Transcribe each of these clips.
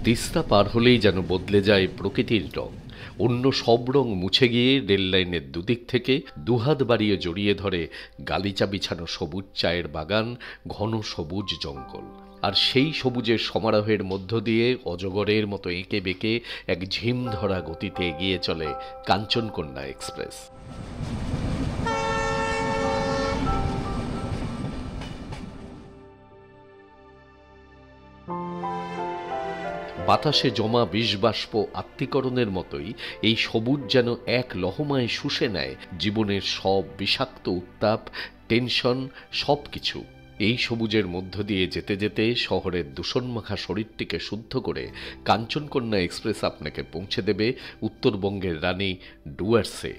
তিস্তা পার হলেই যেন বদলে যায় প্রকৃতির রং। অন্য সব রং মুছে গিয়ে রেললাইনের দুদিক থেকে দুহাত বাড়িয়ে জড়িয়ে ধরে গালিচা বিছানো সবুজ চায়ের বাগান, ঘন সবুজ জঙ্গল। আর সেই সবুজের সমারোহের মধ্য দিয়ে অজগরের মতো এঁকে বেঁকে এক ঝিম ধরা গতিতে এগিয়ে চলে কাঞ্চনকন্যা এক্সপ্রেস। বাতাসে জমা বিষবাষ্প আত্মীকরণের মতোই এই সবুজ যেন এক লহমায় শুষে নেয় জীবনের সব বিষাক্ত উত্তাপ, টেনশন, সব কিছু। এই সবুজের মধ্য দিয়ে যেতে যেতে শহরের দূষণমাখা শরীরটিকে শুদ্ধ করে কাঞ্চনকন্যা এক্সপ্রেস আপনাকে পৌঁছে দেবে উত্তরবঙ্গের রানী ডুয়ার্সে।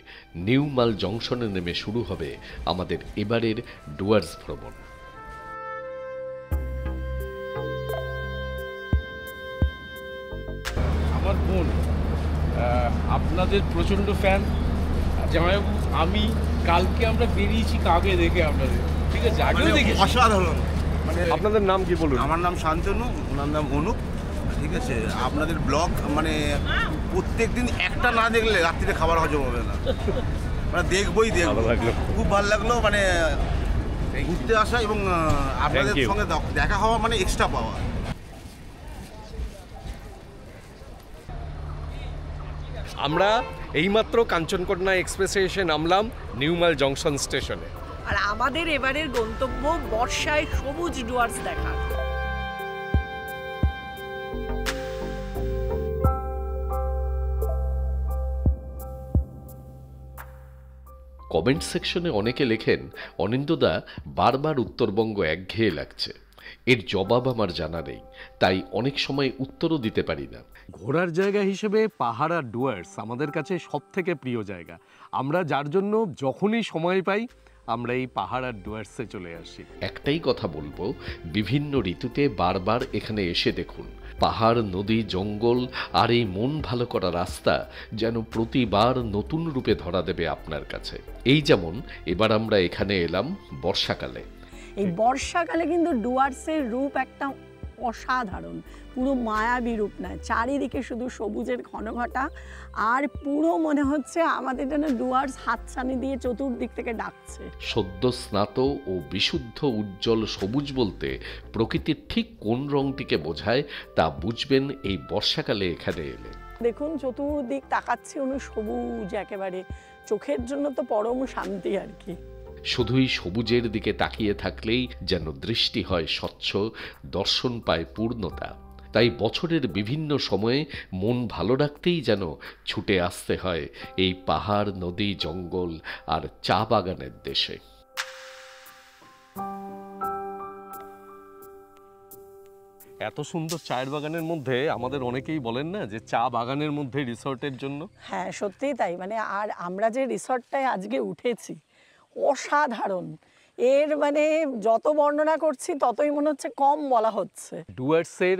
নিউ মাল জংশনে নেমে শুরু হবে আমাদের এবারের ডুয়ার্স ভ্রমণ। আমার বোন আপনাদের প্রচণ্ড ফ্যান জামাইবাবু। আমি কালকে আমরা বেরিয়েছি কাকে দেখে আপনাদের, ঠিক আছে? আগেও দেখেছি। অসাধারণ। মানে আপনাদের নাম কি বলুন? আমার নাম শান্তনু, ওনার নাম অনুপ। ঠিক আছে, আপনাদের ব্লগ মানে প্রত্যেক দিন একটা না দেখলে রাত্রিতে খাবার হজম হবে না, মানে দেখবই দেখবো। খুব ভালো লাগলো, মানে ঘুরতে আসা এবং আপনাদের সঙ্গে দেখা হওয়া মানে এক্সট্রা পাওয়া। আমরা এইমাত্র কাঞ্চনকন্যা এক্সপ্রেসে এসে নামলাম নিউমাল জংশন স্টেশনে। আর আমাদের এবারের গন্তব্য বর্ষায় সবুজ ডুয়ার্স দেখা। কমেন্ট সেকশনে অনেকে লেখেন, অনিন্দদা বারবার উত্তরবঙ্গ একঘেয়ে লাগছে। এর জবাব আমার জানা নেই, তাই অনেক সময় উত্তরও দিতে পারি না। ঘোরার জায়গা হিসেবে পাহাড় আর ডুয়ার্স আমাদের কাছে সব থেকে প্রিয় জায়গা। আমরা যার জন্য যখনই সময় পাই আমরা এই পাহাড় আর ডুয়ার্সে চলে আসি। একটাই কথা বলবো, বিভিন্ন ঋতুতে বারবার এখানে এসে দেখুন। পাহাড়, নদী, জঙ্গল আর এই মন ভালো করা রাস্তা যেন প্রতিবার নতুন রূপে ধরা দেবে আপনার কাছে। এই যেমন এবার আমরা এখানে এলাম বর্ষাকালে। এই বর্ষাকালে কিন্তু ডুয়ার্সের রূপ একটা অসাধারণ, পুরো মায়াবী রূপ নেয়। চারিদিকে শুধু সবুজের ঘনঘটা, আর পুরো মনে হচ্ছে আমাদের যেন ডুয়ার্স হাতছানি দিয়ে চতুর্দিক থেকে ডাকছে। সদ্য স্নাত ও বিশুদ্ধ উজ্জ্বল সবুজ বলতে প্রকৃতির ঠিক কোন রংটিকে বোঝায় তা বুঝবেন এই বর্ষাকালে এখানে এলে। দেখুন চতুর্দিক তাকাচ্ছি সবুজ, একেবারে চোখের জন্য তো পরম শান্তি আর কি। শুধুই সবুজের দিকে তাকিয়ে থাকলেই যেন দৃষ্টি হয় স্বচ্ছ, দর্শন পায় পূর্ণতা। তাই বছরের বিভিন্ন সময়ে মন ভালো রাখতেই যেন ছুটে আসতে হয় এই পাহাড়, নদী, জঙ্গল আর চা বাগানের দেশে। এত সুন্দর চায়ের বাগানের মধ্যে আমাদের অনেকেই বলেন না যে চা বাগানের মধ্যে রিসর্টের জন্য। হ্যাঁ সত্যিই তাই, মানে আর আমরা যে রিসর্টটায় আজকে উঠেছি অসাধারণ। এর মানে যত বর্ণনা করছি ততই মনে হচ্ছে কম বলা হচ্ছে। ডুয়ার্সের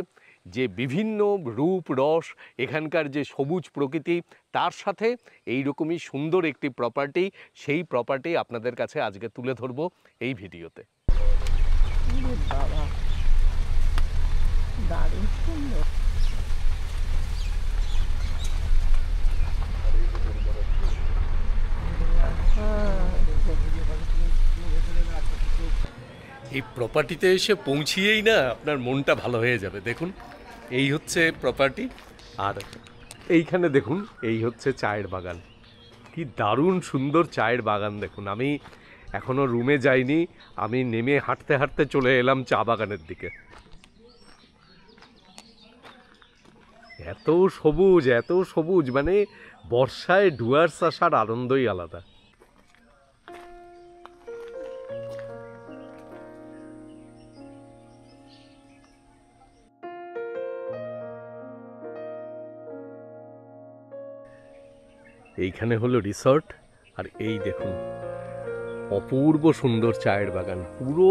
যে বিভিন্ন রূপ রস, এখানকার যে সবুজ প্রকৃতি, তার সাথে এইরকমই সুন্দর একটি প্রপার্টি, সেই প্রপার্টি আপনাদের কাছে আজকে তুলে ধরবো এই ভিডিওতে। বাবা দারুণ সুন্দর। এই প্রপার্টিতে এসে পৌঁছিয়েই না আপনার মনটা ভালো হয়ে যাবে। দেখুন এই হচ্ছে প্রপার্টি, আর এইখানে দেখুন এই হচ্ছে চায়ের বাগান। কি দারুণ সুন্দর চায়ের বাগান দেখুন। আমি এখনো রুমে যাইনি, আমি নেমে হাঁটতে হাঁটতে চলে এলাম চা বাগানের দিকে। এত সবুজ, এত সবুজ, মানে বর্ষায় ডুয়ার্স আসার আনন্দই আলাদা। এইখানে হলো রিসর্ট, আর এই দেখুন অপূর্ব সুন্দর চায়ের বাগান। পুরো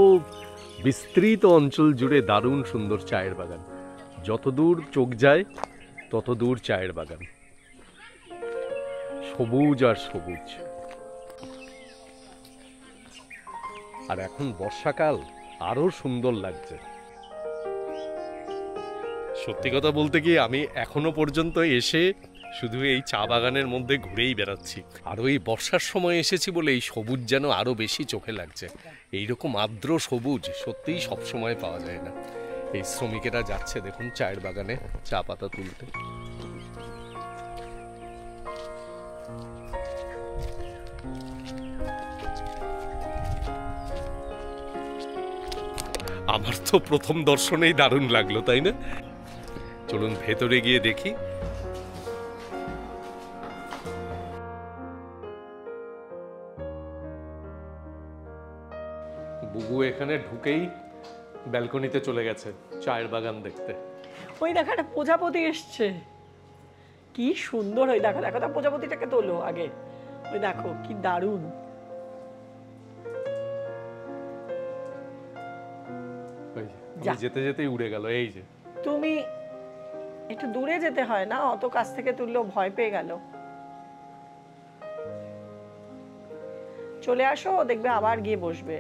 বিস্তৃত অঞ্চল জুড়ে দারুণ সুন্দর চায়ের বাগান। যতদূর চোখ যায় ততদূর চায়ের বাগান, সবুজ আর সবুজ। আর এখন বর্ষাকাল, আরো সুন্দর লাগছে। সত্যি কথা বলতে কি আমি এখনো পর্যন্ত এসে শুধু এই চা বাগানের মধ্যে ঘুরেই বেড়াচ্ছি। আরও এই বর্ষার সময় এসেছি বলে এই সবুজ যেন আরও বেশি চোখে লাগছে। এইরকম আর্দ্র সবুজ সত্যিই সবসময় পাওয়া যায় না। এই শ্রমিকেরা যাচ্ছে দেখুন চায়ের বাগানে চা পাতা তুলতে। আমার তো প্রথম দর্শনেই দারুণ লাগলো, তাই না? চলুন ভেতরে গিয়ে দেখি। বুবু এখানে ঢুকেই ব্যালকনিতে চলে গেছে চায়ের বাগান দেখতে। ওই দেখো একটা প্রজাপতি এসছে, কি সুন্দর। ওই দেখো দেখো, প্রজাপতিটাকে তোলো আগে। ওই দেখো কি দারুণ। যেতে যেতেই উড়ে গেল। এই যে তুমি একটু দূরে যেতে হয় না, অত কাছ থেকে তুললেও ভয় পেয়ে গেল। চলে আসো, দেখবে আবার গিয়ে বসবে।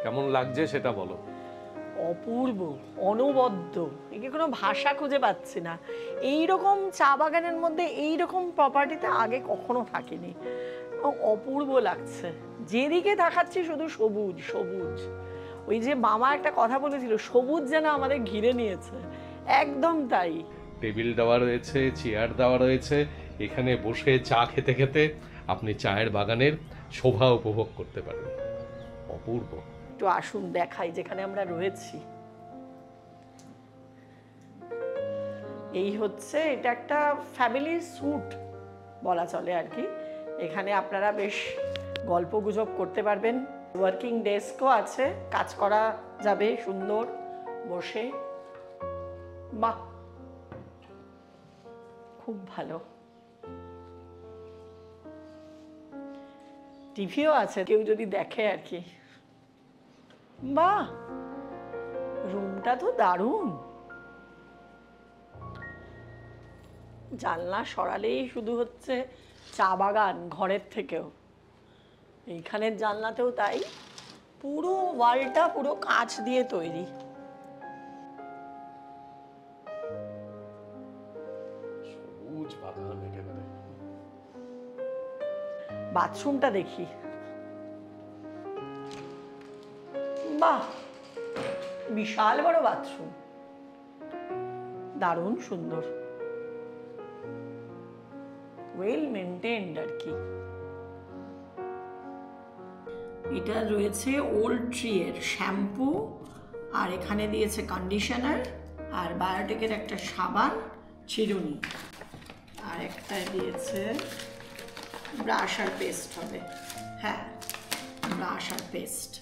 কেমন লাগছে সেটা বলো। অপূর্ব, অনবদ্য, একে কোনো ভাষা খুঁজে পাচ্ছি না। এইরকম চা বাগানের মধ্যে এইরকম প্রপার্টিতে আগে কখনো থাকিনি। অপূর্ব লাগছে, যেদিকে তাকাচ্ছি শুধু সবুজ সবুজ। ওই যে মামা একটা কথা বলেছিল, সবুজ যেন আমাদের ঘিরে নিয়েছে, একদম তাই। টেবিল দেওয়া রয়েছে, চেয়ার দেওয়া রয়েছে, এখানে বসে চা খেতে খেতে আপনি চায়ের বাগানের শোভা উপভোগ করতে পারেন। অপূর্ব। একটু আসুন দেখাই যেখানে আমরা রয়েছি। এই হচ্ছে, এটা একটা ফ্যামিলি স্যুট বলা চলে আর কি। এখানে আপনারা বেশ গল্প গুজব করতে পারবেন। ওয়ার্কিং ডেস্কও আছে, কাজ করা যাবে সুন্দর বসে। বাহ, খুব ভালো। টিভিও আছে, কেউ যদি দেখে আর কি। বাহ, রুমটা তো দারুণ। জানলা সরালেই শুধু হচ্ছে চা বাগান ঘরের থেকেও। এইখানের জানলাতেও তাই, পুরো ওয়ালটা পুরো কাঁচ দিয়ে তৈরি। সবুজ বাগান একেবারে। বাথরুমটা দেখি। বাহ, বিশাল বড় বাথরুম, দারুণ সুন্দর, ওয়েল মেনটেন্ড আর কি। এটা রয়েছে ওল্ড ট্রি এর শ্যাম্পু, আর এখানে দিয়েছে কন্ডিশনার, আর বায়োটিকের একটা সাবান, চিরুনি, আর একটা দিয়েছে ব্রাশ আর পেস্ট হবে। হ্যাঁ, ব্রাশ আর পেস্ট।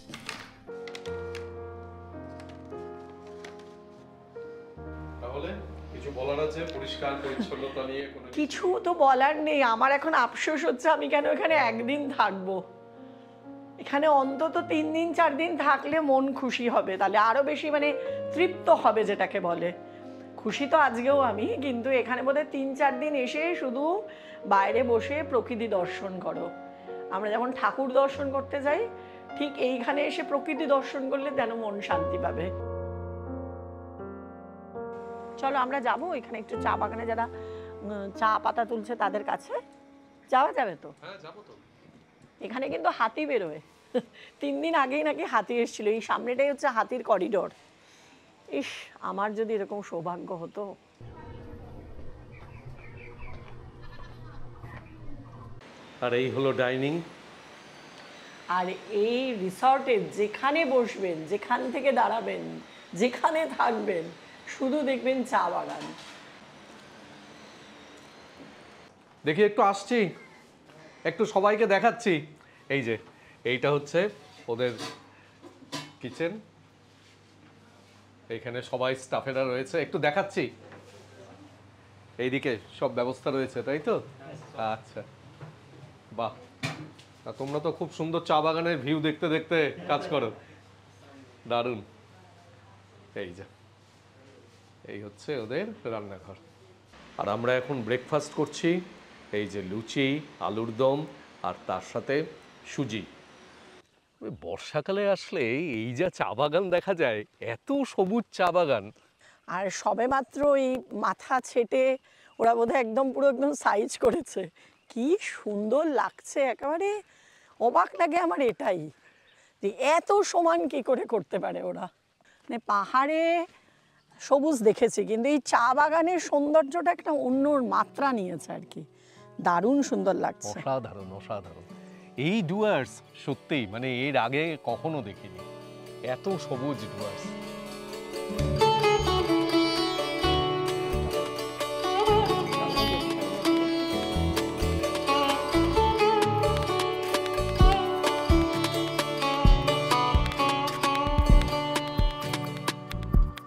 তাহলে কিছু বলার আছে পরিষ্কার পরিচ্ছন্নতা নিয়ে? কিছু তো বলার নেই। আমার এখন আফসোস হচ্ছে আমি কেন এখানে একদিন থাকবো। এখানে অন্তত 3 দিন 4 দিন থাকলে মন খুশি হবে, তাহলে আরো বেশি মানে তৃপ্ত হবে যেটাকে বলে। খুশি তো আজকেও আমি, কিন্তু এখানে বোধহয় 3-4 দিন এসে শুধু বাইরে বসে প্রকৃতি দর্শন করো। আমরা যখন ঠাকুর দর্শন করতে যাই, ঠিক এইখানে এসে প্রকৃতি দর্শন করলে যেন মন শান্তি পাবে। চলো আমরা যাবো এখানে একটু চা বাগানে যারা চা পাতা তুলছে তাদের কাছে। যাওয়া যাবে তো? হ্যাঁ, যাবো তো। এখানে কিন্তু হাতি বেরোয়। 3 দিন আগেই নাকি হাতি এসেছিল। এই সামনেটাই হচ্ছে হাতির করিডোর। ইস, আমার যদি এরকম সৌভাগ্য হতো। আর এই হলো ডাইনিং। আর এই রিসর্টে যেখানে বসবেন, যেখান থেকে দাঁড়াবেন, যেখানে থাকবেন, শুধু দেখবেন চা বাগান। দেখি একটু আসছি, একটু সবাইকে দেখাচ্ছি। এই যে এইটা হচ্ছে ওদের কিচেন, এইখানে সবাই স্টাফেরা রয়েছে, একটু দেখাচ্ছি। এইদিকে সব ব্যবস্থা রয়েছে, তাই তো? আচ্ছা, বাহ, তোমরা তো খুব সুন্দর চা বাগানের ভিউ দেখতে দেখতে কাজ করো, দারুণ। এই যে এই হচ্ছে ওদের রান্নাঘর। আর আমরা এখন ব্রেকফাস্ট করছি। এই যে লুচি, আলুর দম, আর তার সাথে সুজি। বর্ষাকালে আসলে এই যা চা বাগান দেখা যায়, এত সবুজ চা বাগান। আর সবেমাত্র এই মাথা ছেটে ওরা বোধহয় একদম পুরো একদম সাইজ করেছে। কি সুন্দর লাগছে, একেবারে অবাক লাগে আমার এটাই, যে এত সমান কি করে করতে পারে ওরা। মানে পাহাড়ে সবুজ দেখেছি, কিন্তু এই চা বাগানের সৌন্দর্যটা একটা অন্য মাত্রা নিয়েছে আর কি, দারুণ সুন্দর লাগছে। অসাধারণ অসাধারণ। এই ডুয়ার্স সত্যিই মানে এর আগে কখনো দেখিনি এত সবুজ ডুয়ার্স।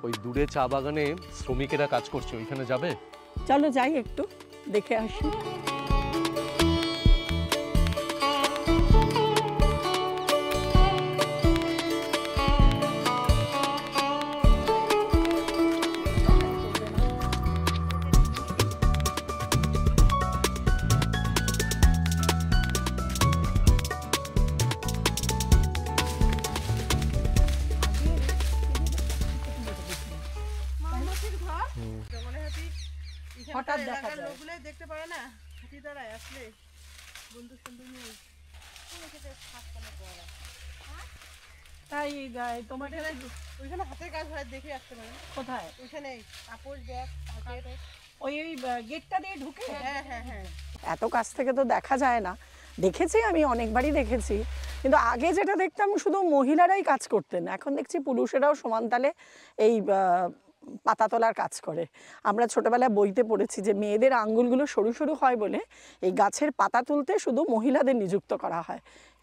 ওই দূরে চা বাগানে শ্রমিকেরা কাজ করছে, ওইখানে যাবে? চলো যাই একটু দেখে আসি। হঠাৎ দেখা যায় লোকগুলোই দেখতে পারে না, হাতি দাঁড়ায় আসলে বন্ধু সুন্দর নিয়ে তাই তোমার ওইখানে হাতের কাজ হয়, দেখে আসতে পারে। কোথায়? ওইখানে আপোষ ব্যাগ ওই গেটটা দিয়ে ঢুকে? হ্যাঁ হ্যাঁ হ্যাঁ। এত কাছ থেকে তো দেখা যায় না, দেখেছি আমি অনেকবারই দেখেছি, কিন্তু আগে যেটা দেখতাম শুধু মহিলারাই কাজ করতেন, এখন দেখছি পুরুষেরাও সমানতালে এই পাতা তোলার কাজ করে। আমরা ছোটবেলায় বইতে পড়েছি যে মেয়েদের আঙ্গুলগুলো সরু সরু হয় বলে এই গাছের পাতা তুলতে শুধু মহিলাদের নিযুক্ত করা হয়।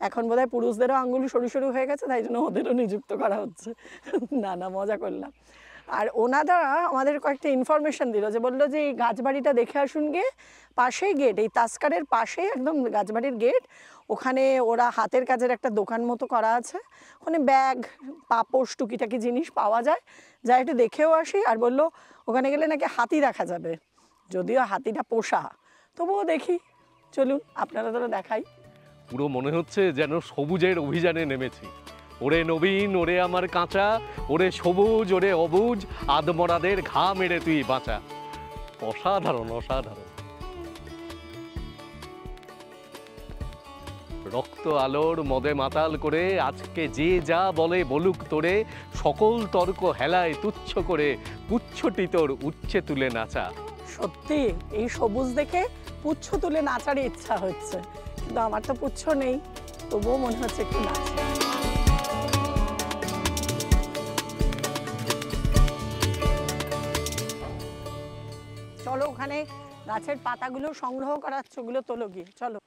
এখন বোধহয় পুরুষদেরও আঙ্গুল সরু সরু হয়ে গেছে, তাই জন্য ওদেরও নিযুক্ত করা হচ্ছে। না না, মজা করলাম। আর ওনারা আমাদের কয়েকটা ইনফরমেশন দিল, যে বললো যে এই গাছবাড়িটা দেখে আসুন গিয়ে, পাশেই গেট, এই তাস্কারের পাশেই একদম গাছবাড়ির গেট, ওখানে ওরা হাতের কাজের একটা দোকান মতো করা আছে, ওখানে ব্যাগ পাপোশ টুকিটাকি জিনিস পাওয়া যায়, যা একটু দেখেও আসি। আর বললো ওখানে গেলে নাকি হাতি দেখা যাবে, যদিও হাতিটা পোষা, তবুও দেখি, চলুন আপনারা তো দেখাই। পুরো মনে হচ্ছে যেন সবুজের অভিযানে নেমেছি। ওরে নবীন, ওরে আমার কাঁচা, ওরে সবুজ, ওরে অবুজ, আদমরাদের ঘা মেরে তুই বাঁচা। অসাধারণ অসাধারণ। রক্ত আলোর মদে মাতাল করে আজকে যে যা বলে বলুক তোরে, সকল তর্ক হেলায় তুচ্ছ করে পুচ্ছটি তোর উচ্ছে তুলে নাচা। সত্যি এই সবুজ দেখে পুচ্ছ তুলে নাচার ইচ্ছা হচ্ছে, কিন্তু আমার তো পুচ্ছ নেই, তবুও মনে হচ্ছে একটু নাচ। চলো ওখানে গাছের পাতাগুলো সংগ্রহ করাচ্ছ, ওগুলো তোলো গিয়ে, চলো।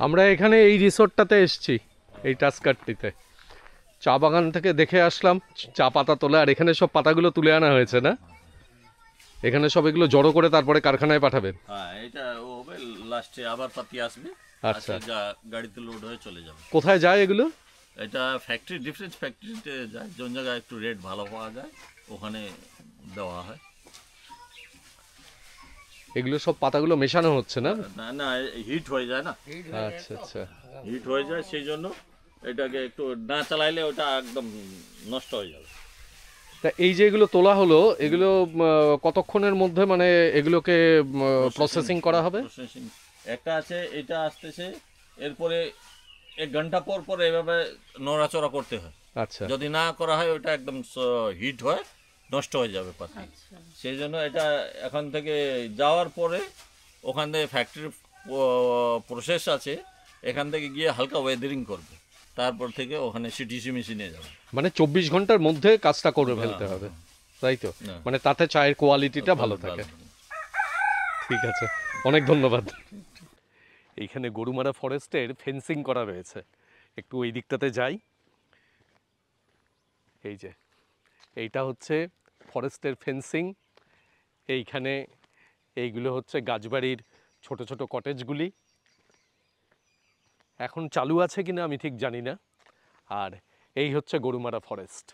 আমরা এখানে এই রিসোর্টটাতে এসেছি, এই টাস্কারটিতে। চা বাগান থেকে দেখে আসলাম চা পাতা তোলা, আর এখানে সব পাতাগুলো তুলে আনা হয়েছে না? এখানে সব এগুলো জড়ো করে তারপরে কারখানায় পাঠাবেন? হ্যাঁ, এটা ও হবে লাস্টে আবার পাতি আসবে, আচ্ছা, গাড়িতে লোড হয়ে চলে যাবে। কোথায় যায় এগুলো? এটা ফ্যাক্টরি, ডিফারেন্ট ফ্যাক্টরিতে যায়, কোন জায়গায় একটু রেট ভালো পাওয়া যায় ওখানে দেওয়া হয়। এগুলো সব পাতাগুলো মেশানো হচ্ছে না? না না, হিট হয়ে যায় না। আচ্ছা আচ্ছা, হিট হয়ে যায়, সেই জন্য এটাকে একটু না চালাইলে ওটা একদম নষ্ট হয়ে যাবে। তা এই যে এগুলো তোলা হলো, এগুলো কতক্ষণের মধ্যে মানে এগুলোকে প্রসেসিং করা হবে? প্রসেসিং একটা আছে, এটা আসতেছে, এরপরে 1 ঘন্টা পর পর এইভাবে নড়াচড়া করতে হয়। আচ্ছা, যদি না করা হয় ওটা একদম হিট হয়, নষ্ট হয়ে যাবে পাতি। সেই জন্য এটা এখান থেকে যাওয়ার পরে ওখান থেকে ফ্যাক্টরির প্রসেস আছে, এখান থেকে গিয়ে হালকা ওয়েদারিং করবে, তারপর থেকে ওখানে সিটিসি মেশিনে যাবে। মানে 24 ঘন্টার মধ্যে কাজটা করে ফেলতে হবে, তাই তো? মানে তাতে চায়ের কোয়ালিটিটা ভালো থাকে। ঠিক আছে, অনেক ধন্যবাদ। এইখানে গরুমারা ফরেস্টের ফেন্সিং করা রয়েছে, একটু ওই দিকটাতে যাই। এই যে এইটা হচ্ছে ফরেস্টের ফেন্সিং। এইখানে এইগুলো হচ্ছে গাছবাড়ির ছোট ছোট কটেজগুলি, এখন চালু আছে কিনা আমি ঠিক জানি না। আর এই হচ্ছে গরুমারা ফরেস্ট।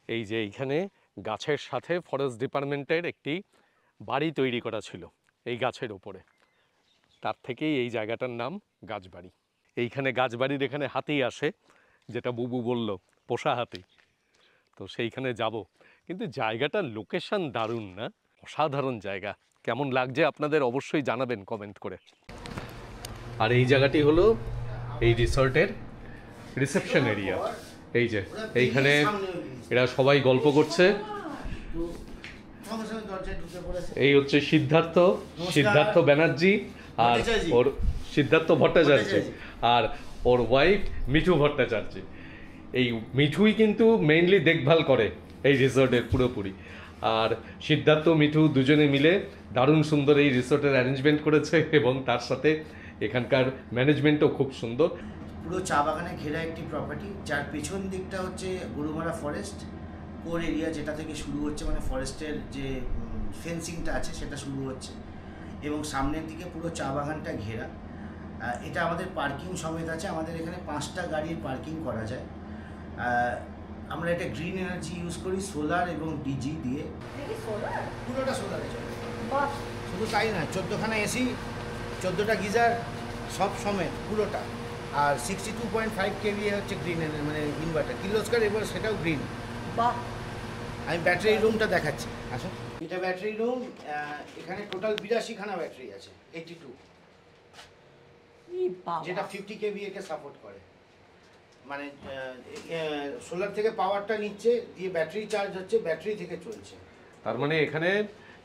এই যে এইখানে গাছের সাথে ফরেস্ট ডিপার্টমেন্টের একটি বাড়ি তৈরি করা ছিল এই গাছের ওপরে, তার থেকেই এই জায়গাটার নাম গাছবাড়ি। এইখানে গাছবাড়ির এখানে হাতি আসে, যেটা বুবু বলল, পোষা হাতি। তো সেইখানে যাব, কিন্তু জায়গাটার লোকেশন দারুণ না? অসাধারণ জায়গা। কেমন লাগছে আপনাদের অবশ্যই জানাবেন কমেন্ট করে। আর এই জায়গাটি হলো এই রিসর্টের রিসেপশন এরিয়া। এই যে এইখানে এরা সবাই গল্প করছে। এই হচ্ছে সিদ্ধার্থ ব্যানার্জি আর ওর সিদ্ধার্থ ভট্টাচার্য আর ওর ওয়াইফ মিঠু ভট্টাচার্য। এই মিঠুই কিন্তু মেইনলি দেখভাল করে এই রিসর্টের পুরোপুরি। আর সিদ্ধার্থ মিঠু দুজনে মিলে দারুণ সুন্দর এই রিসর্টের অ্যারেঞ্জমেন্ট করেছে, এবং তার সাথে এখানকার ম্যানেজমেন্টও খুব সুন্দর। পুরো চা বাগানে ঘেরা একটি প্রপার্টি, যার পেছন দিকটা হচ্ছে গরুমারা ফরেস্ট কোর এরিয়া, যেটা থেকে শুরু হচ্ছে, মানে ফরেস্টের যে ফেন্সিংটা আছে সেটা শুরু হচ্ছে, এবং সামনের দিকে পুরো চা বাগানটা ঘেরা। এটা আমাদের পার্কিং সমেত আছে। আমাদের এখানে 5টা গাড়ির পার্কিং করা যায়। আমরা এটা গ্রিন এনার্জি ইউজ করি, সোলার এবং ডিজি দিয়ে। পুরোটা সোলারে চলে। শুধু তাই না, 14খানা এসি, 14টা গিজার সব সমেত পুরোটা। আর 62.5 কেভি হচ্ছে গ্রিন মানে ইনভার্টার কির্লোস্কার, এবার সেটাও গ্রিন। বাহ, আমি ব্যাটারি রুমটা দেখাচ্ছি, আসুন। এটা ব্যাটারি রুম। এখানে টোটাল 82খানা ব্যাটারি আছে, 82, যেটা 50 কেভিএ কে সাপোর্ট করে। মানে সোলার থেকে পাওয়ারটা নিচ্ছে, দিয়ে ব্যাটারি চার্জ হচ্ছে, ব্যাটারি থেকে চলছে। তার মানে এখানে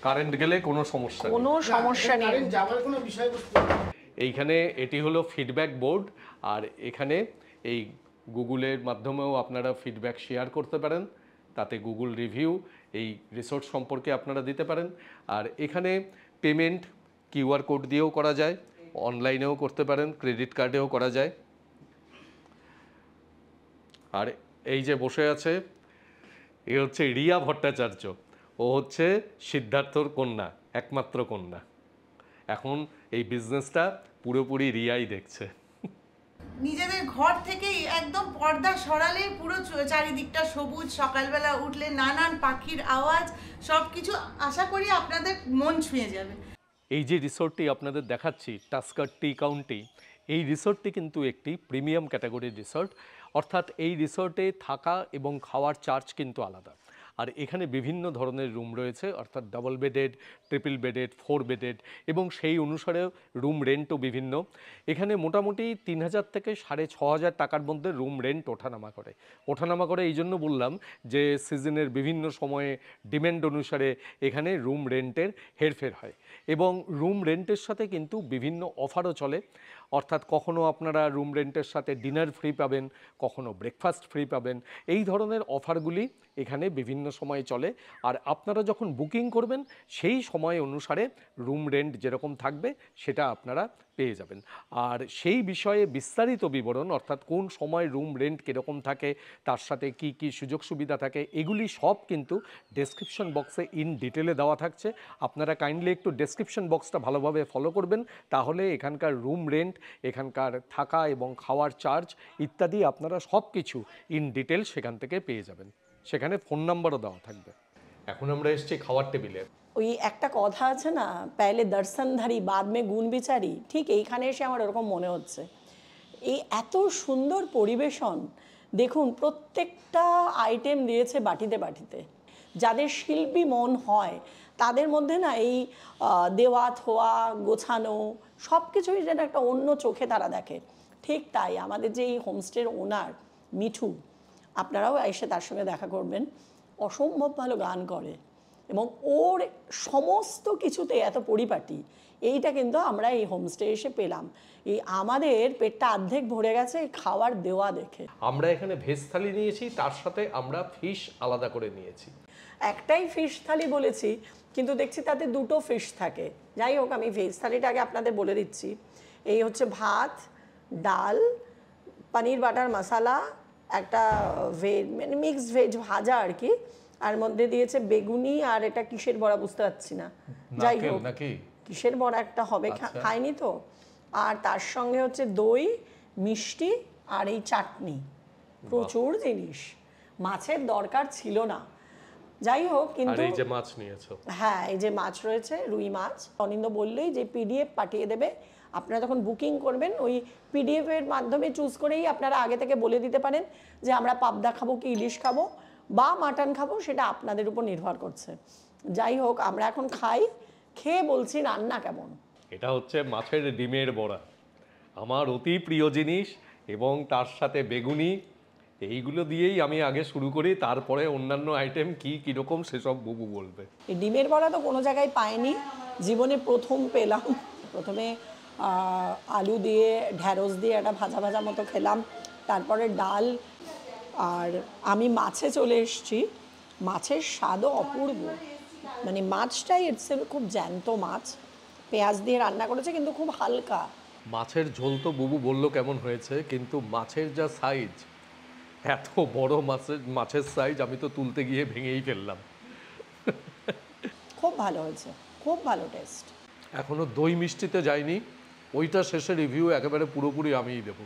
কারেন্ট গেলে কোনো সমস্যা নেই। কোনো সমস্যা নেই, কারেন্ট যাওয়ার কোনো বিষয়বস্তু নেই। এইখানে এটি হলো ফিডব্যাক বোর্ড, আর এখানে এই গুগলের মাধ্যমেও আপনারা ফিডব্যাক শেয়ার করতে পারেন, তাতে গুগল রিভিউ এই রিসোর্ট সম্পর্কে আপনারা দিতে পারেন। আর এখানে পেমেন্ট কিউআর কোড দিয়েও করা যায়, অনলাইনেও করতে পারেন, ক্রেডিট কার্ডেও করা যায়। আর এই যে বসে আছে, এ হচ্ছে রিয়া ভট্টাচার্য। ও হচ্ছে সিদ্ধার্থর কন্যা, একমাত্র কন্যা। এখন এই বিজনেসটা পুরোপুরি রিয়াই দেখছে। নিজেদের ঘর থেকেই একদম পর্দা সরালে পুরো চারিদিকটা সবুজ, সকালবেলা উঠলে নানান পাখির আওয়াজ, সবকিছু আশা করি আপনাদের মন ছুঁয়ে যাবে। এই যে রিসোর্টটি আপনাদের দেখাচ্ছি, টাস্কার টি কাউন্টি, এই রিসোর্টটি কিন্তু একটি প্রিমিয়াম ক্যাটাগরির রিসোর্ট। অর্থাৎ এই রিসোর্টে থাকা এবং খাওয়ার চার্জ কিন্তু আলাদা। আর এখানে বিভিন্ন ধরনের রুম রয়েছে, অর্থাৎ double bedded, triple bedded, 4 bedded, এবং সেই অনুসারে রুম রেন্টও বিভিন্ন। এখানে মোটামুটি 3000 থেকে 6500 টাকার মধ্যে রুম রেন্ট ওঠানামা করে। এই জন্য বললাম যে সিজনের বিভিন্ন সময়ে ডিম্যান্ড অনুসারে এখানে রুম রেন্টের হেরফের হয়, এবং রুম রেন্টের সাথে কিন্তু বিভিন্ন অফারও চলে। অর্থাৎ কখনো আপনারা রুম রেন্টের সাথে ডিনার ফ্রি পাবেন, কখনো ব্রেকফাস্ট ফ্রি পাবেন। এই ধরনের অফারগুলি এখানে বিভিন্ন সময় চলে। আর আপনারা যখন বুকিং করবেন সেই সময় অনুসারে রুম রেন্ট যেরকম থাকবে সেটা আপনারা পেয়ে যাবেন। আর সেই বিষয়ে বিস্তারিত বিবরণ, অর্থাৎ কোন সময় রুম রেন্ট কীরকম থাকে, তার সাথে কি কি সুযোগ সুবিধা থাকে, এগুলি সব কিন্তু ডেসক্রিপশন বক্সে ইন ডিটেলে দেওয়া থাকছে। আপনারা কাইন্ডলি একটু ডেসক্রিপশন বক্সটা ভালোভাবে ফলো করবেন, তাহলে এখানকার রুম রেন্ট, এখানকার থাকা এবং খাওয়ার চার্জ ইত্যাদি আপনারা সব কিছু ইন ডিটেল সেখান থেকে পেয়ে যাবেন। সেখানে ফোন নাম্বারও দেওয়া থাকবে। এখন আমরা এসেছি খাওয়ার টেবিলে। ওই একটা কথা আছে না, পেলে দর্শনধারী বাদ মে গুণ বিচারি, ঠিক এইখানে এসে আমার ওরকম মনে হচ্ছে। এই এত সুন্দর পরিবেশন দেখুন, প্রত্যেকটা আইটেম দিয়েছে বাটিতে বাটিতে। যাদের শিল্পী মন হয় তাদের মধ্যে না এই দেওয়া থোয়া গোছানো সব কিছুই যেন একটা অন্য চোখে তারা দেখে। ঠিক তাই আমাদের যে এই হোমস্টের ওনার মিঠু, আপনারাও এসে তার সঙ্গে দেখা করবেন, অসম্ভব ভালো গান করে এবং ওর সমস্ত কিছুতে এত পরিপাটি। এইটা কিন্তু আমরা এই হোমস্টে এসে পেলাম। এই আমাদের পেটটা অর্ধেক ভরে গেছে খাবার দেওয়া দেখে। আমরা এখানে ভেজ থালি নিয়েছি, তার সাথে আমরা ফিশ আলাদা করে নিয়েছি। একটাই ফিশ থালি বলেছি, কিন্তু দেখছি তাতে 2টো ফিশ থাকে। যাই হোক, আমি ভেজ থালিটা আগে আপনাদের বলে দিচ্ছি। এই হচ্ছে ভাত, ডাল, পনির বাটার মশলা, একটা ভেজ মানে মিক্সড ভেজ ভাজা আর কি, আর মধ্যে দিয়েছে বেগুনি, আর এটা কিসের বড়া বুঝতে পারছি না, যাই হোক কিসের বড়া একটা হবে, খাইনি তো। আর তার সঙ্গে হচ্ছে দই, মিষ্টি আর এই চাটনি, প্রচুর জিনিস। মাছের দরকার ছিল না। যাই হোক আর কিন্তু এই যে মাছ নিয়েছো, হ্যাঁ এই যে মাছ রয়েছে রুই মাছ, অনিন্দ বললেই যে পিডিএফ পাঠিয়ে দেবে, আপনারা যখন বুকিং করবেন ওই পিডিএফ এর মাধ্যমে চুজ করেই আপনারা আগে থেকে বলে দিতে পারেন যে আমরা পাবদা খাবো কি ইলিশ খাবো বা মাটন খাবো, সেটা আপনাদের উপর নির্ভর করছে। যাই হোক আমরা এখন খাই, খেয়ে বলছি রান্না কেমন। এটা হচ্ছে মাছের ডিমের বড়া, আমার অতি প্রিয় জিনিস, এবং তার সাথে বেগুনি, এইগুলো দিয়েই আমি আগে শুরু করি, তারপরে অন্যান্য আইটেম কি কীরকম সেসব বুবু বলবে। এই ডিমের বড়া তো কোনো জায়গায় পাইনি, জীবনে প্রথম পেলাম। প্রথমে আলু দিয়ে ঢ্যাঁড়স দিয়ে একটা ভাজা ভাজা মতো খেলাম, তারপরে ডাল, আর আমি মাছে চলে এসেছি। মাছের স্বাদও অপূর্ব, মানে মাছটাই ইটসেলফ খুব জ্যান্ত মাছ, পেঁয়াজ দিয়ে রান্না করেছে কিন্তু খুব হালকা। মাছের ঝোল তো বুবু বললো কেমন হয়েছে, কিন্তু মাছের যা সাইজ, এত বড় মাছের সাইজ আমি তো তুলতে গিয়ে ভেঙেই ফেললাম। খুব ভালো হয়েছে, খুব ভালো টেস্ট। এখনো দই মিষ্টিতে যায়নি, ওইটা শেষে রিভিউ একেবারে পুরোপুরি আমিই দেবো।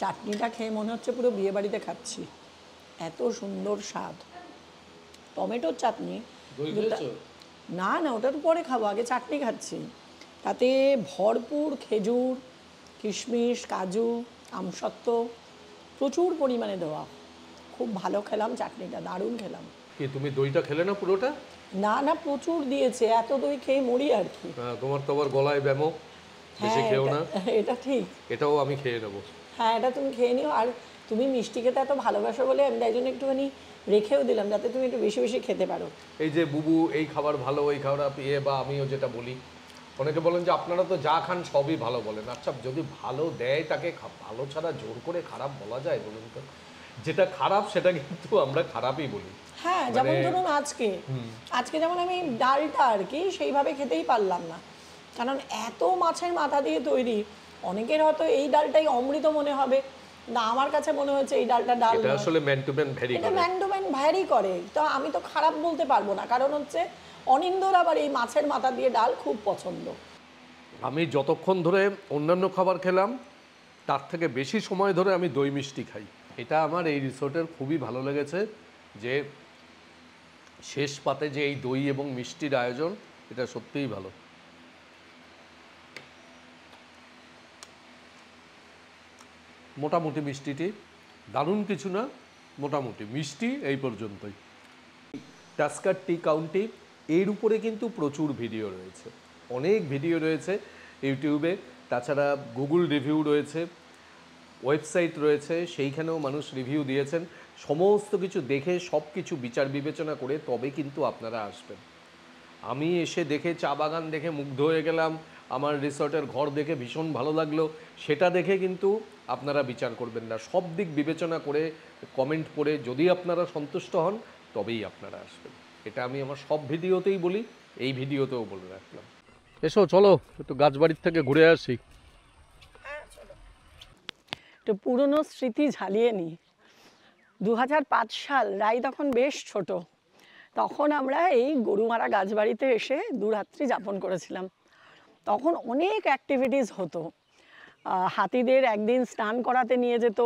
চাটনিটা খেয়ে মনে হচ্ছে পুরো বিয়ে বাড়িতে খাচ্ছি, এত সুন্দর স্বাদ। টমেটোর চাটনি, না না ওটা তো পরে খাবো, আগে চাটনি খাচ্ছি। তাতে ভরপুর খেজুর, কিশমিশ, কাজু, আমসত্ত্ব প্রচুর পরিমাণে দেওয়া। খুব ভালো খেলাম চাটনিটা, দারুণ খেলাম। কি তুমি দইটা খেলে না পুরোটা? না না প্রচুর দিয়েছে, এত দই খেয়ে মরি আর কি। তোমার তো আবার গলায় ব্যামো, বেশি খেও না। এটা ঠিক, এটাও আমি খেয়ে নেবো। হ্যাঁ এটা তুমি খেয়ে নিও, আর তুমি মিষ্টি খেতে এত ভালোবাসো বলে আমি তাই জন্য একটুখানি রেখেও দিলাম যাতে তুমি একটু বেশি বেশি খেতে পারো। এই যে বুবু এই খাবার ভালো, এই খাবার বা আমিও যেটা বলি, অনেকে বলেন যে আপনারা তো যা খান সবই ভালো বলেন। আচ্ছা যদি ভালো দেয় তাকে ভালো ছাড়া জোর করে খারাপ বলা যায় বলুন তো? যেটা খারাপ সেটা কিন্তু আমরা খারাপই বলি। হ্যাঁ যেমন ধরুন আজকে যেমন আমি ডালটা আর কি সেইভাবে খেতেই পারলাম না, কারণ এত মাছের মাথা দিয়ে তৈরি, অনেকের হয়তো এই ডালটাই অমৃত মনে হবে, না আমার কাছে মনে হচ্ছে এই ডালটা ডাল এটা আসলে ম্যান টু ম্যান ভ্যারি করে, এটা ম্যান টু ম্যান ভ্যারি করে। তো আমি তো খারাপ বলতে পারবো না, কারণ হচ্ছে অনিন্দর আবার এই মাছের মাথা দিয়ে ডাল খুব পছন্দ। আমি যতক্ষণ ধরে অন্যান্য খাবার খেলাম তার থেকে বেশি সময় ধরে আমি দই মিষ্টি খাই। এটা আমার এই রিসোর্টের খুবই ভালো লেগেছে যে শেষ পাতে যে এই দই এবং মিষ্টির আয়োজন, এটা সত্যিই ভালো। মোটামুটি মিষ্টিটি, দারুণ কিছু না, মোটামুটি মিষ্টি এই পর্যন্তই। টাস্কার টি কাউন্টি, এর উপরে কিন্তু প্রচুর ভিডিও রয়েছে, অনেক ভিডিও রয়েছে ইউটিউবে, তাছাড়া গুগল রিভিউ রয়েছে, ওয়েবসাইট রয়েছে, সেইখানেও মানুষ রিভিউ দিয়েছেন। সমস্ত কিছু দেখে সব কিছু বিচার বিবেচনা করে তবে কিন্তু আপনারা আসবেন। আমি এসে দেখে চা বাগান দেখে মুগ্ধ হয়ে গেলাম, আমার রিসর্টের ঘর দেখে ভীষণ ভালো লাগলো, সেটা দেখে কিন্তু আপনারা বিচার করবেন না। সব দিক বিবেচনা করে কমেন্ট পড়ে যদি আপনারা সন্তুষ্ট হন তবেই আপনারা আসবেন। এটা আমি আমার সব ভিডিওতেই বলি, এই ভিডিওতেও বলে রাখলাম। এসো চলো একটু গাছবাড়ির থেকে ঘুরে আসি। একটু পুরনো স্মৃতি ঝালিয়ে নিই। 2005 সাল, রাই তখন বেশ ছোট, তখন আমরা এই গরুমারা গাছবাড়িতে এসে দুরাত্রি যাপন করেছিলাম। তখন অনেক অ্যাক্টিভিটিস হতো, হাতিদের একদিন স্নান করাতে নিয়ে যেত,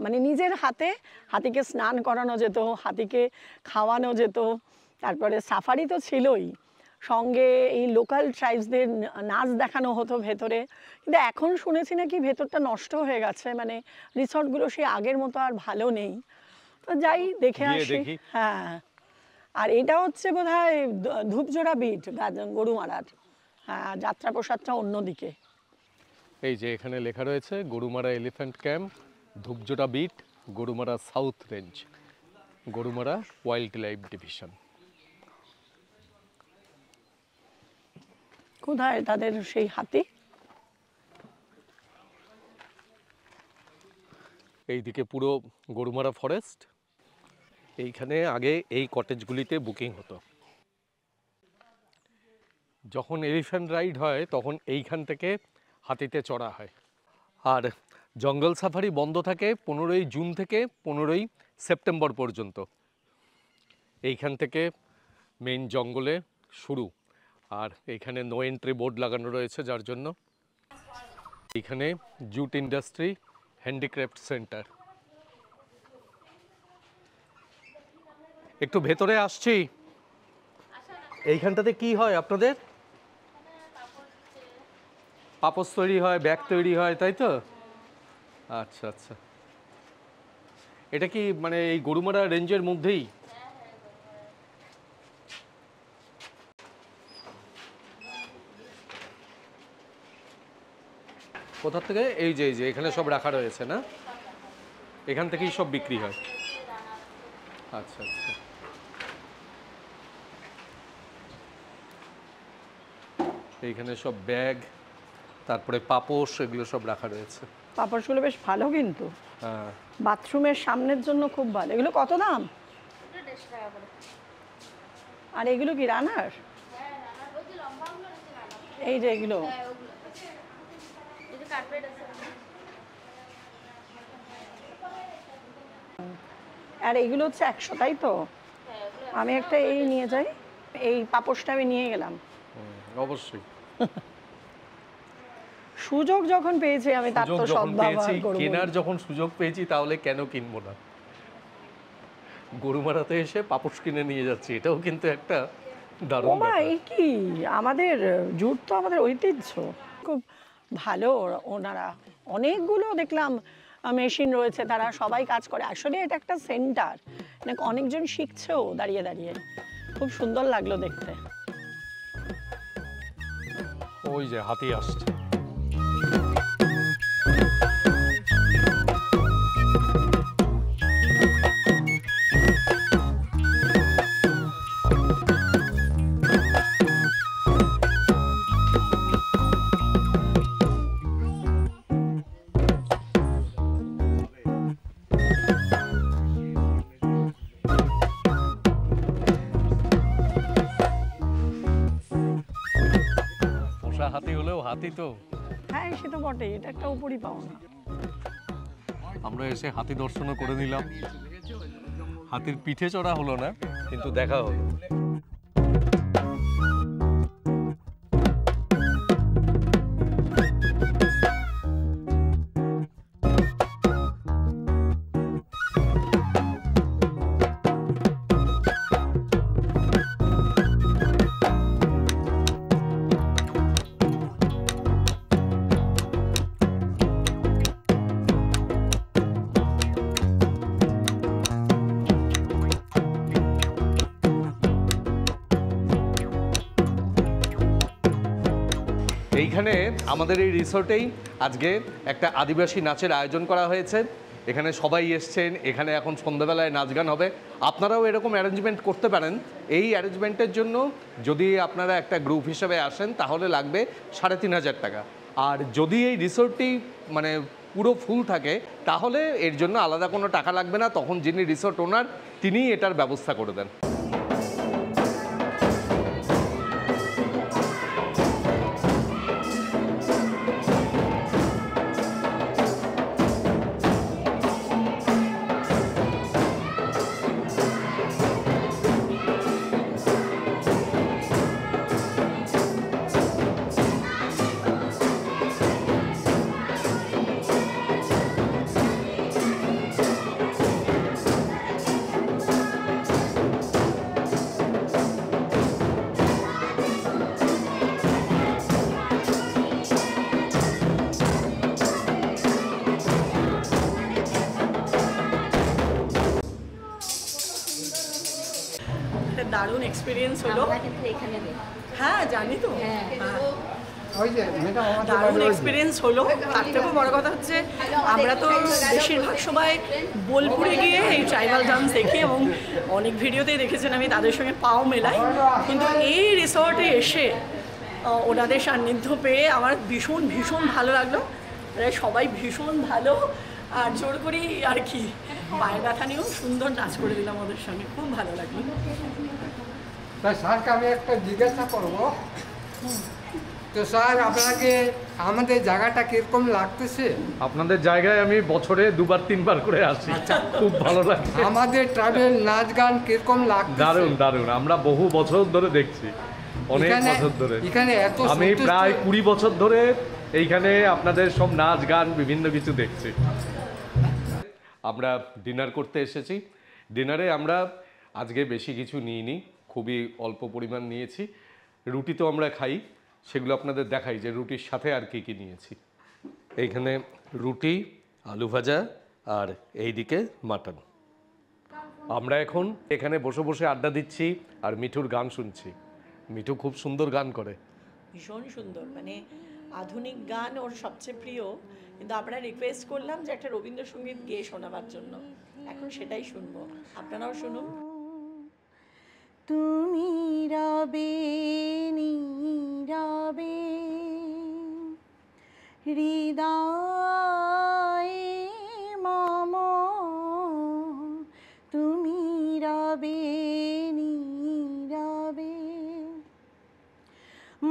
মানে নিজের হাতে হাতিকে স্নান করানো যেত, হাতিকে খাওয়ানো যেত, তারপরে সাফারি তো ছিলই, সঙ্গে এই লোকাল ট্রাইবসদের নাচ দেখানো হতো ভেতরে। কিন্তু এখন শুনেছি নাকি ভেতরটা নষ্ট হয়ে গেছে, মানে রিসর্টগুলো সেই আগের মতো আর ভালো নেই। তো যাই দেখে আসি। হ্যাঁ, আর এটা হচ্ছে বোধহয় ধূপজোড়া বিট গরুমারার, হ্যাঁ যাত্রাপ্রসাদটা অন্যদিকে। এই যে এখানে লেখা রয়েছে Gorumara elephant camp, Dhupjhora beat, Gorumara south range, Gorumara wildlife division. কোথায় তাদের সেই হাতি? এইদিকে পুরো গরুমারা ফরেস্ট। এইখানে আগে এই কটেজগুলিতে বুকিং হতো, যখন এলিফ্যান্ট রাইড হয় তখন এইখান থেকে হাতিতে চড়া হয়। আর জঙ্গল সাফারি বন্ধ থাকে 15ই জুন থেকে 15ই সেপ্টেম্বর পর্যন্ত। এইখান থেকে মেইন জঙ্গলে শুরু, আর এইখানে নো এন্ট্রি বোর্ড লাগানো রয়েছে, যার জন্য এইখানে জুট ইন্ডাস্ট্রি হ্যান্ডিক্রাফট সেন্টার। একটু ভেতরে আসছি, এইখানটাতে কি হয় আপনাদের? পাপোশ তৈরি হয়, ব্যাগ তৈরি হয়, তাই তো? আচ্ছা আচ্ছা, এটা কি মানে এই গরুমারা রেঞ্জের মধ্যেই? কোথা থেকে? এই যে এখানে সব রাখা রয়েছে না, এখান থেকেই সব বিক্রি হয়। আচ্ছা আচ্ছা, এইখানে সব ব্যাগ, তারপরে পাপোশ, এগুলো সব রাখা রয়েছে। পাপড়গুলো বেশ ভালো কিন্তু, হ্যাঁ, বাথরুমের সামনের জন্য খুব ভালো। এগুলো কত দাম? আর এগুলো কি রানার? এই যে এগুলো আর এইগুলো হচ্ছে 100, তাই তো? আমি একটা এই নিয়ে যাই, এই পাপোশটা আমি নিয়ে গেলাম। অবশ্যই। সুযোগ যখন পেয়েছি আমি তার তো সদ্ব্যবহার করব। কেনার যখন সুযোগ পেয়েছি তাহলে কেন কিনবো না? গরুমারাতে এসে পাপোশ কিনে নিয়ে যাচ্ছি, এটাও কিন্তু একটা দারুণ ও মা, ব্যাপার। এই কি আমাদের জুট তো আমাদের ঐতিহ্য। খুব ভালো ওনারা, অনেকগুলো দেখলাম মেশিন রয়েছে, তারা সবাই কাজ করে। আসলে এটা একটা সেন্টার, অনেকজন শিখছেও দাঁড়িয়ে দাঁড়িয়ে। খুব সুন্দর লাগলো দেখতে। ওই যে হাতি আসছে। পোষা হাতি হলেও হাতি তো। হ্যাঁ, সে তো বটে, এটা একটা উপরই পাওনা। আমরা এসে হাতি দর্শনও করে নিলাম, হাতির পিঠে চড়া হলো না, কিন্তু দেখা হলো। এইখানে আমাদের এই রিসোর্টেই আজকে একটা আদিবাসী নাচের আয়োজন করা হয়েছে। এখানে সবাই এসছেন, এখানে এখন সন্ধ্যাবেলায় নাচ গান হবে। আপনারাও এরকম অ্যারেঞ্জমেন্ট করতে পারেন। এই অ্যারেঞ্জমেন্টের জন্য যদি আপনারা একটা গ্রুপ হিসেবে আসেন তাহলে লাগবে 3,500 টাকা। আর যদি এই রিসোর্টটি মানে পুরো ফুল থাকে তাহলে এর জন্য আলাদা কোনো টাকা লাগবে না, তখন যিনি রিসোর্ট ওনার তিনিই এটার ব্যবস্থা করে দেন। দারুণ এক্সপিরিয়েন্স হলো। হ্যাঁ, জানি তো। দারুণ এক্সপিরিয়েন্স হলো। তার থেকেও বড় কথা হচ্ছে আমরা তো বেশিরভাগ সময় বোলপুরে গিয়ে এই ট্রাইবাল ডান্স দেখি এবং অনেক ভিডিওতেই দেখেছেন আমি তাদের সঙ্গে পাও মেলাই, কিন্তু এই রিসর্টে এসে ওনাদের সান্নিধ্য পেয়ে আমার ভীষণ ভীষণ ভালো লাগলো। সবাই ভীষণ ভালো, আর জোর করি আর কি পায়ের ব্যথা নিয়েও সুন্দর নাচ করে দিলাম ওদের সঙ্গে, খুব ভালো লাগলো। তাই স্যারকে আমি একটা জিজ্ঞাসা করবো, তো স্যার আপনাকে আমাদের জায়গাটা কিরকম লাগতেছে? আপনাদের জায়গায় আমি বছরে 2-3 করে আসি, খুব ভালো লাগে। আমাদের ট্রাভেল নাচ গান কিরকম লাগছে? দারুণ দারুণ, আমরা বহু বছর ধরে দেখছি, অনেক বছর ধরে। এখানে এত আমি প্রায় 20 বছর ধরে এইখানে আপনাদের সব নাচ গান বিভিন্ন কিছু দেখছি। আমরা ডিনার করতে এসেছি। ডিনারে আমরা আজকে বেশি কিছু নিইনি, খুবই অল্প পরিমাণ নিয়েছি। রুটি তো আমরা খাই, সেগুলো আপনাদের দেখাই যে রুটির সাথে আর কি কি নিয়েছি। এইখানে রুটি, আলু ভাজা, আর এইদিকে মাটন। আমরা এখন এখানে বসে বসে আড্ডা দিচ্ছি আর মিঠুর গান শুনছি। মিঠু খুব সুন্দর গান করে, ভীষণ সুন্দর, মানে আধুনিক গান ওর সবচেয়ে প্রিয়। কিন্তু আমরা রিকোয়েস্ট করলাম যে একটা রবীন্দ্রসঙ্গীত গেয়ে শোনাবার জন্য, এখন সেটাই শুনবো, আপনারাও শুনুন। তুমি রবে নীরবে হৃদয়ে মম, তুমি রবে নীরবে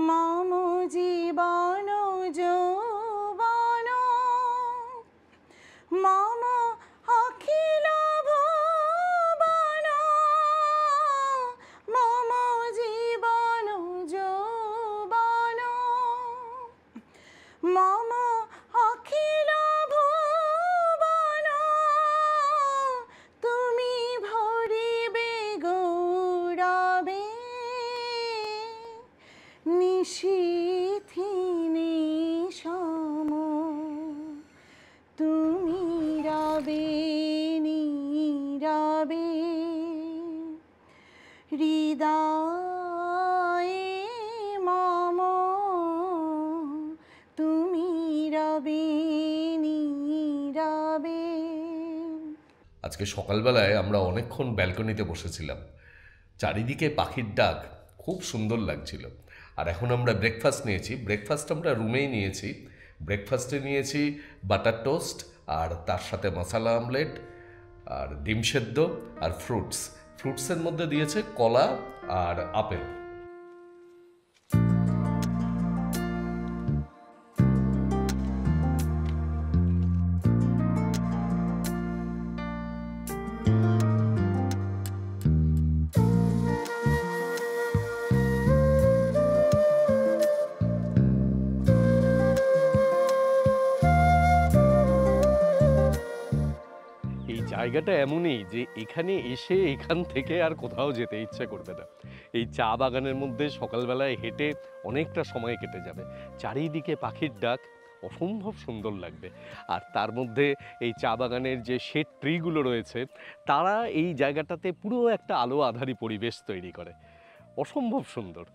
মম জীবন যৌবন মম অখিল ভুবন, মম জীবন যৌবন মম অখিল ভুবন, তুমি ভরিবে গৌরবে নিশীথি নিশম, তুমি রবে নীরবে হৃদয়ে মম, তুমি রবে নীরবে। আজকে সকালবেলায় আমরা অনেকক্ষণ ব্যালকনিতে বসেছিলাম, চারিদিকে পাখির ডাক, খুব সুন্দর লাগছিল। আর এখন আমরা ব্রেকফাস্ট নিয়েছি। ব্রেকফাস্ট আমরা রুমেই নিয়েছি। ব্রেকফাস্টে নিয়েছি বাটার টোস্ট, আর তার সাথে মশলা আমলেট, আর ডিম সেদ্ধ, আর ফ্রুটসের মধ্যে দিয়েছে কলা আর আপেল। জায়গাটা এমনই যে এখানে এসে এখান থেকে আর কোথাও যেতে ইচ্ছা করবে না। এই চা বাগানের মধ্যে সকালবেলায় হেঁটে অনেকটা সময় কেটে যাবে, চারিদিকে পাখির ডাক, অসম্ভব সুন্দর লাগবে। আর তার মধ্যে এই চা বাগানের যে শেড ট্রিগুলো রয়েছে, তারা এই জায়গাটাতে পুরো একটা আলো আধারি পরিবেশ তৈরি করে, অসম্ভব সুন্দর।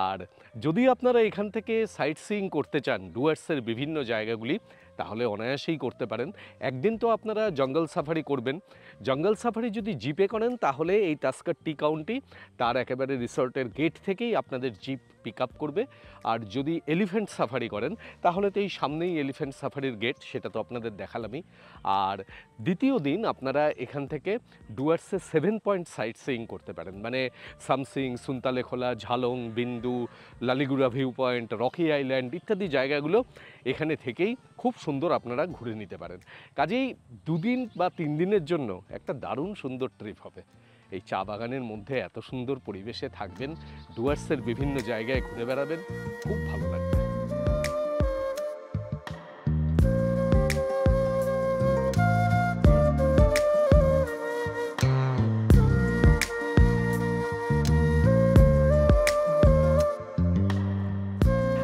আর যদি আপনারা এখান থেকে সাইট সিইং করতে চান ডুয়ার্সের বিভিন্ন জায়গাগুলি, তাহলে অনায়াসেই করতে পারেন। একদিন তো আপনারা জঙ্গল সাফারি করবেন। জঙ্গল সাফারি যদি জিপে করেন তাহলে এই টাস্কার টি কাউন্টি তার একেবারে রিসর্টের গেট থেকেই আপনাদের জিপ পিক আপ করবে। আর যদি এলিফ্যান্ট সাফারি করেন তাহলে তো এই সামনেই এলিফ্যান্ট সাফারির গেট, সেটা তো আপনাদের দেখালামই। আর দ্বিতীয় দিন আপনারা এখান থেকে ডুয়ার্সে 7 পয়েন্ট সাইট সিইং করতে পারেন, মানে সামসিং, সুনতালেখোলা, ঝালং, বিন্দু, লালিগুড়া ভিউ পয়েন্ট, রকি আইল্যান্ড ইত্যাদি জায়গাগুলো এখানে থেকেই খুব সুন্দর আপনারা ঘুরে নিতে পারেন। কাজেই 2 দিন বা 3 দিনের জন্য একটা দারুণ সুন্দর ট্রিপ হবে। এই চা বাগানের মধ্যে এত সুন্দর পরিবেশে থাকবেন, ডুয়ার্সের বিভিন্ন জায়গায় ঘুরে বেড়াবেন, খুব ভালো লাগবে।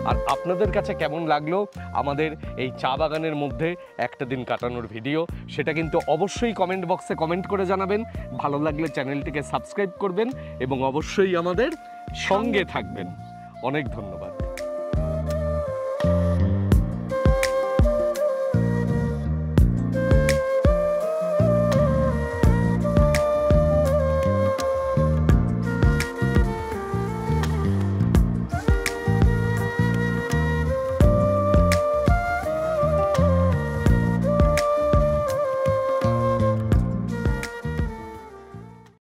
আর আপনাদের কাছে কেমন লাগলো আমাদের এই চা বাগানের মধ্যে একটা দিন কাটানোর ভিডিও, সেটা কিন্তু অবশ্যই কমেন্ট বক্সে কমেন্ট করে জানাবেন। ভালো লাগলে চ্যানেলটিকে সাবস্ক্রাইব করবেন এবং অবশ্যই আমাদের সঙ্গে থাকবেন। অনেক ধন্যবাদ।